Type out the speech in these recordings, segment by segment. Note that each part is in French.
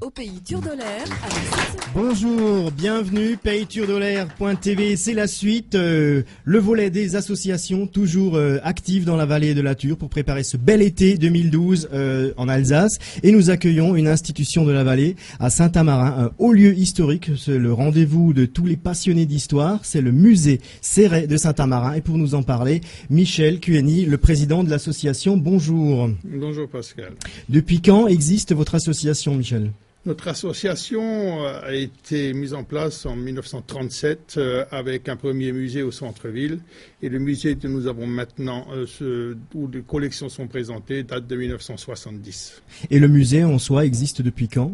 au pays Turdolaire avec... Bonjour, bienvenue, pays-turdolaire.tv, c'est la suite, le volet des associations toujours actives dans la vallée de la Ture pour préparer ce bel été 2012 en Alsace. Et nous accueillons une institution de la vallée à Saint-Amarin, un haut lieu historique, c'est le rendez-vous de tous les passionnés d'histoire, c'est le musée Céret de Saint-Amarin. Et pour nous en parler, Michel Cueni, le président de l'association, bonjour. Bonjour Pascal. Depuis quand existe votre association, Michel ? Notre association a été mise en place en 1937 avec un premier musée au centre-ville. Et le musée que nous avons maintenant, où les collections sont présentées, date de 1970. Et le musée en soi existe depuis quand ?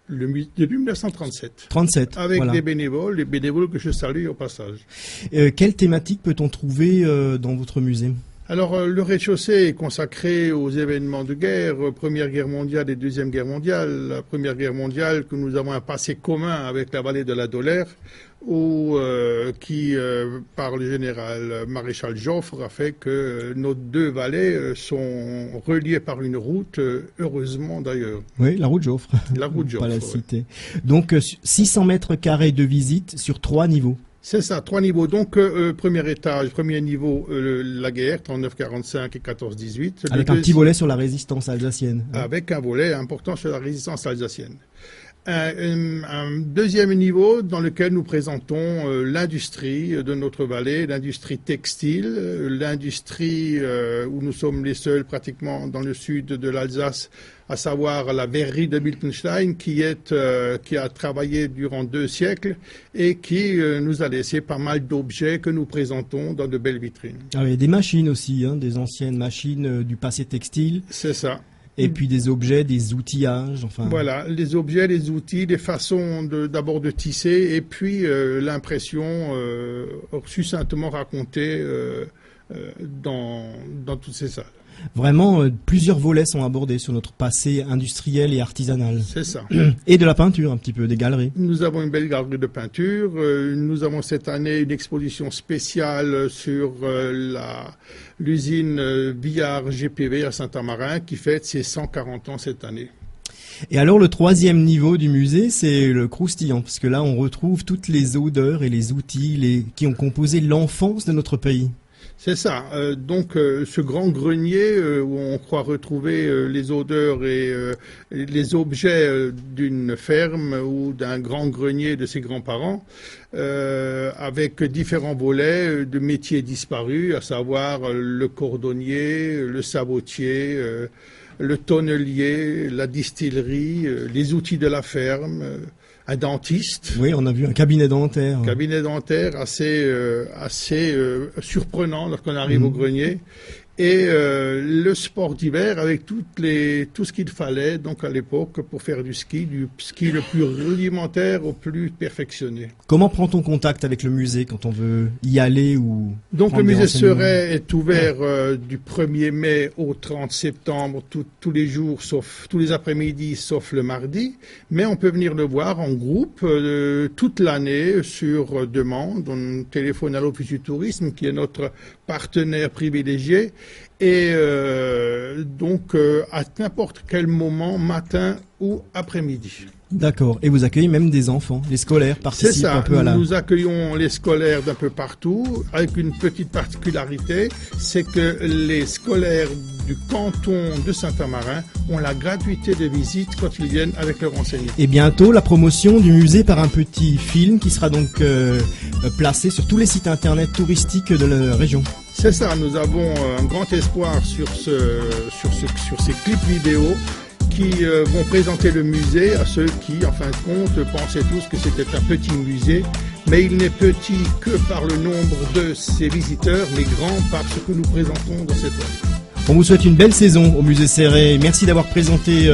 Depuis 1937. 37, avec voilà. des bénévoles, les bénévoles que je salue au passage. Quelle thématique peut-on trouver dans votre musée ? Alors, le rez-de-chaussée est consacré aux événements de guerre, Première Guerre mondiale et Deuxième Guerre mondiale. La Première Guerre mondiale, que nous avons un passé commun avec la vallée de la Dolère, qui, par le général maréchal Joffre, a fait que nos deux vallées sont reliées par une route, heureusement d'ailleurs. Oui, la route Joffre. La route Joffre, pas la cité. Donc, 600 mètres carrés de visite sur 3 niveaux. C'est ça, 3 niveaux. Donc, premier étage, premier niveau, la guerre, 39-45 et 14-18. Avec un petit volet sur la résistance alsacienne. Avec un volet important sur la résistance alsacienne. Un deuxième niveau dans lequel nous présentons l'industrie de notre vallée, l'industrie textile, l'industrie où nous sommes les seuls pratiquement dans le sud de l'Alsace, à savoir la verrerie de Miltenstein qui a travaillé durant 2 siècles et qui nous a laissé pas mal d'objets que nous présentons dans de belles vitrines. Ah, il y a des machines aussi, hein, des anciennes machines du passé textile. C'est ça. Et puis des objets, des outillages, enfin... Voilà, les objets, les outils, les façons d'abord de tisser, et puis l'impression succinctement racontée dans toutes ces salles. Vraiment, plusieurs volets sont abordés sur notre passé industriel et artisanal. C'est ça. Et de la peinture, un petit peu, des galeries. Nous avons une belle galerie de peinture. Nous avons cette année une exposition spéciale sur l'usine Billard GPV à Saint-Amarin qui fête ses 140 ans cette année. Et alors, le 3e niveau du musée, c'est le croustillant, parce que là, on retrouve toutes les odeurs et les outils qui ont composé l'enfance de notre pays. C'est ça. Donc, ce grand grenier où on croit retrouver les odeurs et les objets d'une ferme ou d'un grand grenier de ses grands-parents, avec différents volets de métiers disparus, à savoir le cordonnier, le sabotier, le tonnelier, la distillerie, les outils de la ferme, un dentiste. Oui, on a vu un cabinet dentaire. Un cabinet dentaire assez surprenant lorsqu'on arrive au grenier. Et le sport d'hiver avec tout ce qu'il fallait donc à l'époque pour faire du ski le plus rudimentaire au plus perfectionné. Comment prend-on contact avec le musée quand on veut y aller ou... Donc le musée Céret est ouvert du 1er mai au 30 septembre, tous les jours, sauf tous les après-midi, sauf le mardi. Mais on peut venir le voir en groupe toute l'année sur demande. On téléphone à l'Office du tourisme qui est notre partenaire privilégié. Et donc à n'importe quel moment, matin ou après-midi. D'accord. Et vous accueillez même des enfants, les scolaires participent un peu à la... Nous accueillons les scolaires d'un peu partout, avec une petite particularité, c'est que les scolaires du canton de Saint-Amarin ont la gratuité de visite quand ils viennent avec leur enseignant. Et bientôt, la promotion du musée par un petit film qui sera donc placé sur tous les sites internet touristiques de la région. C'est ça, nous avons un grand espoir sur ces clips vidéo qui vont présenter le musée à ceux qui, en fin de compte, pensaient tous que c'était un petit musée. Mais il n'est petit que par le nombre de ses visiteurs, mais grand par ce que nous présentons dans cette œuvre. On vous souhaite une belle saison au musée Céret. Merci d'avoir présenté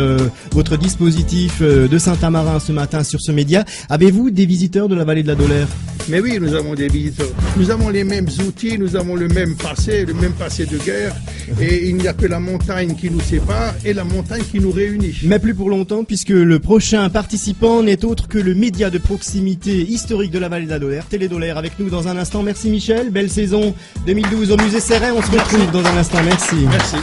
votre dispositif de Saint-Amarin ce matin sur ce média. Avez-vous des visiteurs de la vallée de la Dolère ? Mais oui, nous avons des visiteurs. Nous avons les mêmes outils, nous avons le même passé de guerre. Et il n'y a que la montagne qui nous sépare et la montagne qui nous réunit. Mais plus pour longtemps, puisque le prochain participant n'est autre que le média de proximité historique de la vallée de la Dolère, Télé Dolère, avec nous dans un instant. Merci Michel, belle saison 2012 au musée Céret. On se retrouve dans un instant. Merci. Merci.